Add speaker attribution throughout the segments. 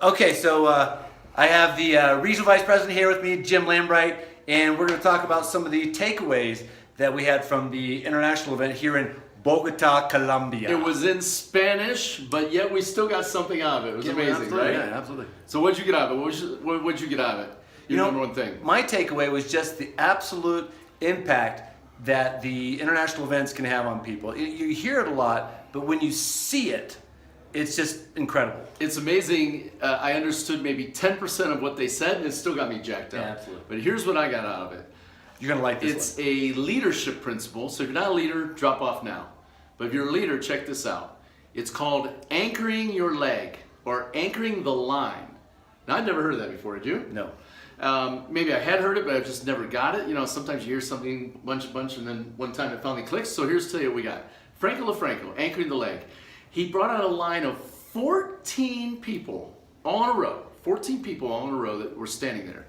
Speaker 1: Okay, so I have the regional vice president here with me, Jim Lambright, and we're going to talk about some of the takeaways that we had from the international event here in Bogota, Colombia.
Speaker 2: It was in Spanish, but yet we still got something out of it. It was amazing,
Speaker 1: absolutely,
Speaker 2: right?
Speaker 1: Yeah, absolutely.
Speaker 2: So what'd you get out of it? What'd you get out of it? Your number one thing.
Speaker 1: My takeaway was just the absolute impact that the international events can have on people. You hear it a lot, but when you see it, it's just incredible.
Speaker 2: It's amazing. I understood maybe 10% of what they said, and it still got me jacked up.
Speaker 1: Yeah, absolutely.
Speaker 2: But here's what I got out of it.
Speaker 1: You're going to like this
Speaker 2: It's
Speaker 1: one.
Speaker 2: a leadership principle. So if you're not a leader, drop off now. But if you're a leader, check this out. It's called anchoring your leg or anchoring the line. Now, I'd never heard of that before, did you?
Speaker 1: No.
Speaker 2: Maybe I had heard it, but I just never got it. You know, sometimes you hear something bunch, and then one time it finally clicks. So here's to tell you what we got. Franco LaFranco, anchoring the leg. He brought out a line of 14 people all in a row. 14 people all in a row that were standing there.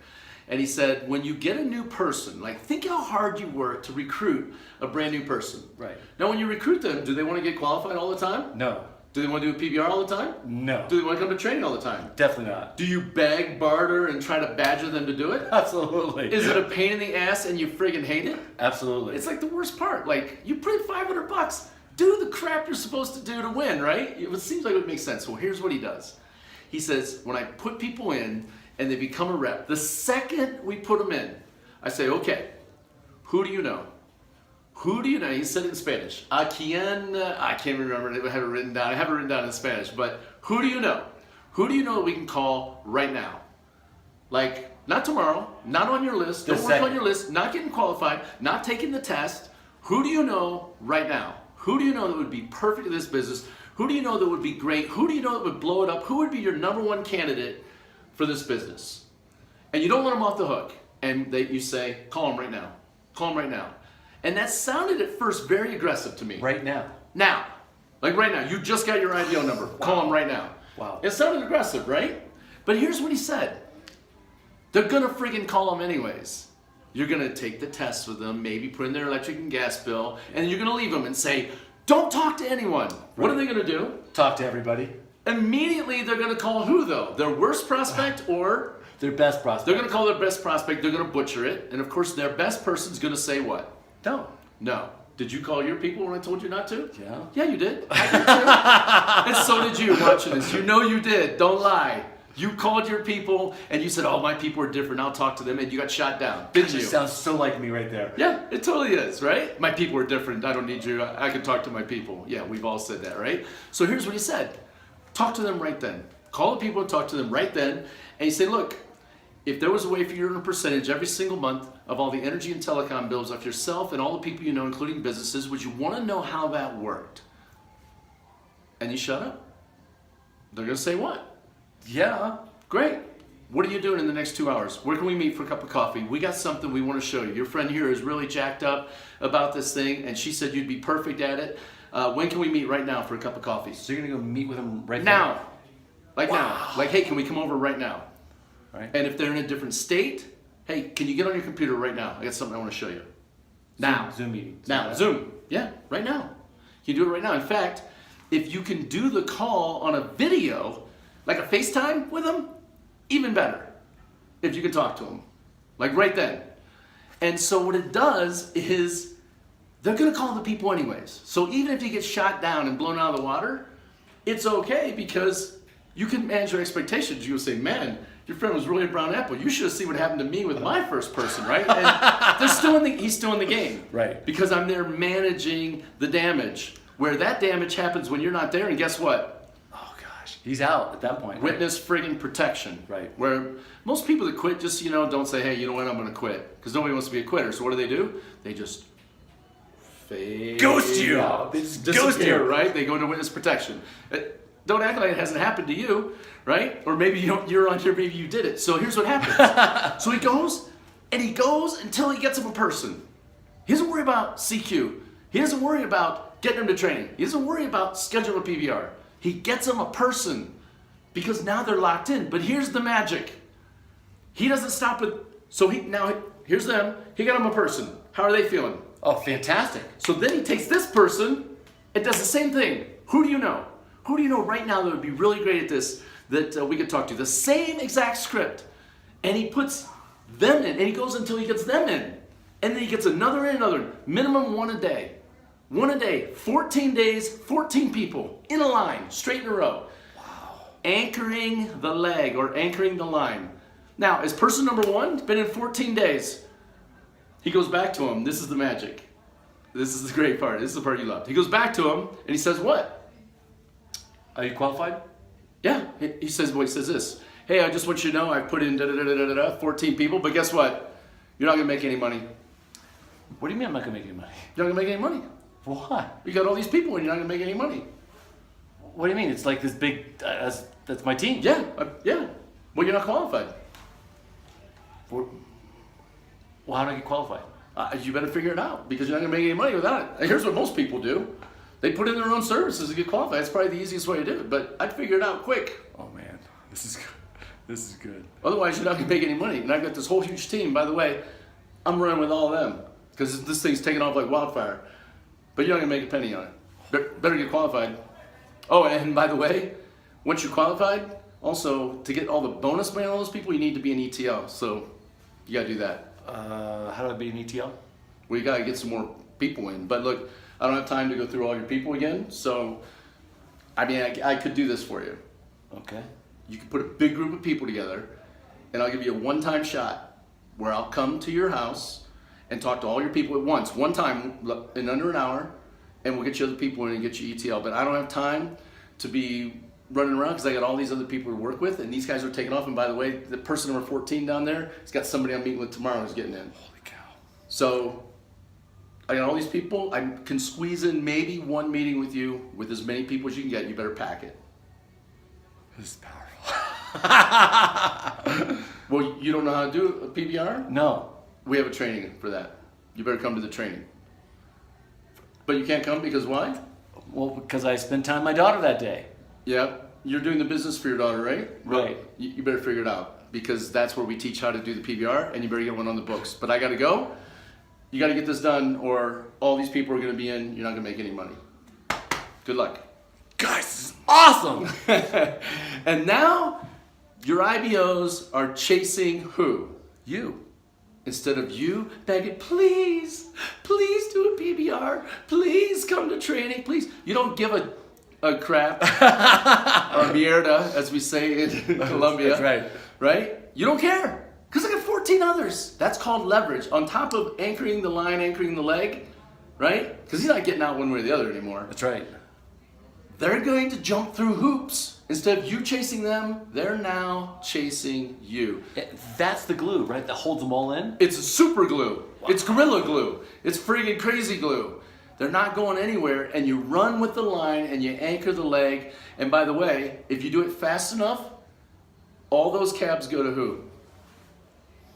Speaker 2: And he said, when you get a new person, like think how hard you work to recruit a brand new person.
Speaker 1: Right.
Speaker 2: Now when you recruit them, do they want to get qualified all the time?
Speaker 1: No.
Speaker 2: Do they want to do a PBR all the time?
Speaker 1: No.
Speaker 2: Do they want to come to training all the time?
Speaker 1: Definitely not.
Speaker 2: Do you beg, barter, and try to badger them to do it?
Speaker 1: Absolutely.
Speaker 2: Is it a pain in the ass and you friggin' hate it?
Speaker 1: Absolutely.
Speaker 2: It's like the worst part. Like, you put $500, do the crap you're supposed to do to win, right? It seems like it would make sense. Well, here's what he does. He says, when I put people in and they become a rep, the second we put them in, I say, okay, who do you know? Who do you know? He said it in Spanish. A quien, I can't remember it. I have it written down. I have it written down in Spanish. But who do you know? Who do you know that we can call right now? Like, not tomorrow, not on your list. Don't work on your list, not getting qualified, not taking the test. Who do you know right now? Who do you know that would be perfect in this business? Who do you know that would be great? Who do you know that would blow it up? Who would be your number one candidate for this business? And you don't let them off the hook. And you say, call them right now. Call them right now. And that sounded at first very aggressive to me.
Speaker 1: Right now.
Speaker 2: Now. Like right now. You just got your IDO number. Call them right now.
Speaker 1: Wow.
Speaker 2: It sounded aggressive, right? But here's what he said. They're going to friggin' call them anyways. You're going to take the test with them, maybe put in their electric and gas bill, and you're going to leave them and say, don't talk to anyone. Right. What are they going to do?
Speaker 1: Talk to everybody.
Speaker 2: Immediately they're going to call who though? Their worst prospect or?
Speaker 1: Their best prospect.
Speaker 2: They're going to call their best prospect. They're going to butcher it. And of course their best person's going to say what?
Speaker 1: Don't.
Speaker 2: No. Did you call your people when I told you not to?
Speaker 1: Yeah.
Speaker 2: Yeah, you did. I did too. And so did you watching this. You know you did. Don't lie. You called your people and you said, oh, my people are different. I'll talk to them. And you got shot down. Didn't you?
Speaker 1: It sounds so like me right there.
Speaker 2: Yeah, it totally is, right? My people are different. I don't need you. I can talk to my people. Yeah, we've all said that, right? So here's what he said. Talk to them right then. Call the people and talk to them right then. And you say, look, if there was a way for you to earn a percentage every single month of all the energy and telecom bills off yourself and all the people you know, including businesses, would you want to know how that worked? And you shut up. They're going to say what?
Speaker 1: Yeah.
Speaker 2: Great. What are you doing in the next 2 hours? Where can we meet for a cup of coffee? We got something we want to show you. Your friend here is really jacked up about this thing, and she said you'd be perfect at it. When can we meet right now for a cup of coffee?
Speaker 1: So you're going to go meet with them right
Speaker 2: now. Like
Speaker 1: Wow.
Speaker 2: now. Like, hey, can we come over right now?
Speaker 1: Right.
Speaker 2: And if they're in a different state, hey, can you get on your computer right now? I got something I want to show you. Now.
Speaker 1: Zoom meetings.
Speaker 2: Now. Zoom. Yeah, right now. You do it right now. In fact, if you can do the call on a video, like a FaceTime with them, even better. If you can talk to them. Like right then. And so what it does is they're going to call the people anyways. So even if you get shot down and blown out of the water, it's okay because you can manage your expectations. You'll say, man, your friend was really a brown apple. You should have seen what happened to me with my first person, right? And he's still in the game.
Speaker 1: Right.
Speaker 2: Because I'm there managing the damage. Where that damage happens when you're not there, and guess what?
Speaker 1: Oh, gosh. He's out at that point.
Speaker 2: Witness friggin' protection.
Speaker 1: Right.
Speaker 2: Where most people that quit just, don't say, hey, you know what, I'm going to quit. Because nobody wants to be a quitter. So what do? They just fade
Speaker 1: Ghost you.
Speaker 2: out.
Speaker 1: They just
Speaker 2: Disappear,
Speaker 1: ghost you.
Speaker 2: right? They go into witness protection. Don't act like it hasn't happened to you, right? Or maybe you're on here, maybe you did it. So here's what happens. So he goes until he gets him a person. He doesn't worry about CQ. He doesn't worry about getting him to training. He doesn't worry about scheduling a PBR. He gets him a person because now they're locked in. But here's the magic. He doesn't stop with, here's them. He got him a person. How are they feeling?
Speaker 1: Oh, fantastic.
Speaker 2: So then he takes this person and does the same thing. Who do you know? Who do you know right now that would be really great at this, that we could talk to. The same exact script. And he puts them in, and he goes until he gets them in. And then he gets another in, another. Minimum one a day. One a day. 14 days, 14 people in a line, straight in a row. Wow. Anchoring the leg or anchoring the line. Now, as person number one, been in 14 days. He goes back to him. This is the magic. This is the great part. This is the part you loved. He goes back to him and he says, what?
Speaker 1: Are you qualified?
Speaker 2: Yeah. He says this. Hey, I just want you to know I've put in 14 people, but guess what? You're not going to make any money.
Speaker 1: What do you mean I'm not going to make any money?
Speaker 2: You're not going to make any money.
Speaker 1: Why?
Speaker 2: You got all these people and you're not going to make any money.
Speaker 1: What do you mean? It's like this big, that's my team.
Speaker 2: Yeah. Well, you're not qualified.
Speaker 1: Well, how do I get qualified?
Speaker 2: You better figure it out because you're not going to make any money without it. And here's what most people do. They put in their own services to get qualified. That's probably the easiest way to do it, but I'd figure it out quick.
Speaker 1: Oh man, this is good. This is good.
Speaker 2: Otherwise, you're not going to make any money. And I've got this whole huge team. By the way, I'm running with all of them because this thing's taking off like wildfire. But you're not going to make a penny on it. Better get qualified. Oh, and by the way, once you're qualified, also to get all the bonus money on all those people, you need to be an ETL. So you got to do that.
Speaker 1: How do I be an ETL?
Speaker 2: Well, you got to get some more people in. But look, I don't have time to go through all your people again. So, I mean, I could do this for you.
Speaker 1: Okay.
Speaker 2: You can put a big group of people together, and I'll give you a one-time shot where I'll come to your house and talk to all your people at once, one time in under an hour, and we'll get you other people in and get you ETL. But I don't have time to be running around because I got all these other people to work with, and these guys are taking off. And by the way, the person number 14 down there has got somebody I'm meeting with tomorrow who's getting in.
Speaker 1: Holy cow.
Speaker 2: So I got all these people. I can squeeze in maybe one meeting with you with as many people as you can get. You better pack it.
Speaker 1: This is powerful.
Speaker 2: Well, you don't know how to do a PBR?
Speaker 1: No.
Speaker 2: We have a training for that. You better come to the training. But you can't come because why?
Speaker 1: Well, because I spent time with my daughter that day.
Speaker 2: Yeah, you're doing the business for your daughter, right?
Speaker 1: Right.
Speaker 2: You better figure it out because that's where we teach how to do the PBR, and you better get one on the books. But I got to go. You got to get this done, or all these people are going to be in. You're not going to make any money. Good luck.
Speaker 1: Guys, this is awesome.
Speaker 2: And now your IBOs are chasing who?
Speaker 1: You.
Speaker 2: Instead of you begging, please do a PBR, please come to training, please. You don't give a crap, or mierda, as we say in Colombia.
Speaker 1: That's right.
Speaker 2: Right? You don't care, because I got 14 others. That's called leverage. On top of anchoring the line, anchoring the leg, right? Because he's not getting out one way or the other anymore.
Speaker 1: That's right.
Speaker 2: They're going to jump through hoops. Instead of you chasing them, they're now chasing you.
Speaker 1: That's the glue, right? That holds them all in?
Speaker 2: It's super glue. Wow. It's gorilla glue. It's friggin' crazy glue. They're not going anywhere, and you run with the line and you anchor the leg. And by the way, if you do it fast enough, all those cabs go to who?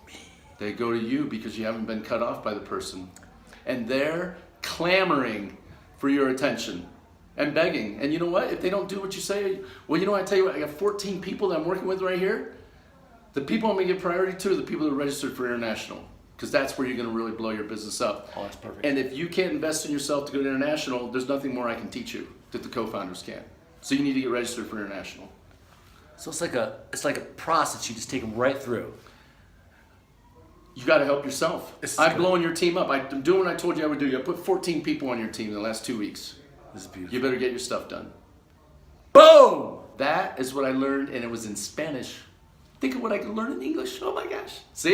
Speaker 2: Me. They go to you because you haven't been cut off by the person. And they're clamoring for your attention. And begging. And you know what? If they don't do what you say, well, you know what? I tell you what, I got 14 people that I'm working with right here. The people I'm going to give priority to are the people that are registered for international. Because that's where you're going to really blow your business up.
Speaker 1: Oh, that's perfect.
Speaker 2: And if you can't invest in yourself to go to international, there's nothing more I can teach you that the co-founders can. So you need to get registered for international.
Speaker 1: So it's like a process you just take them right through.
Speaker 2: You got to help yourself. I'm blowing your team up. I'm doing what I told you I would do. I put 14 people on your team in the last 2 weeks.
Speaker 1: This is beautiful.
Speaker 2: You better get your stuff done.
Speaker 1: Boom!
Speaker 2: That is what I learned, and it was in Spanish. Think of what I could learn in English. Oh my gosh. See?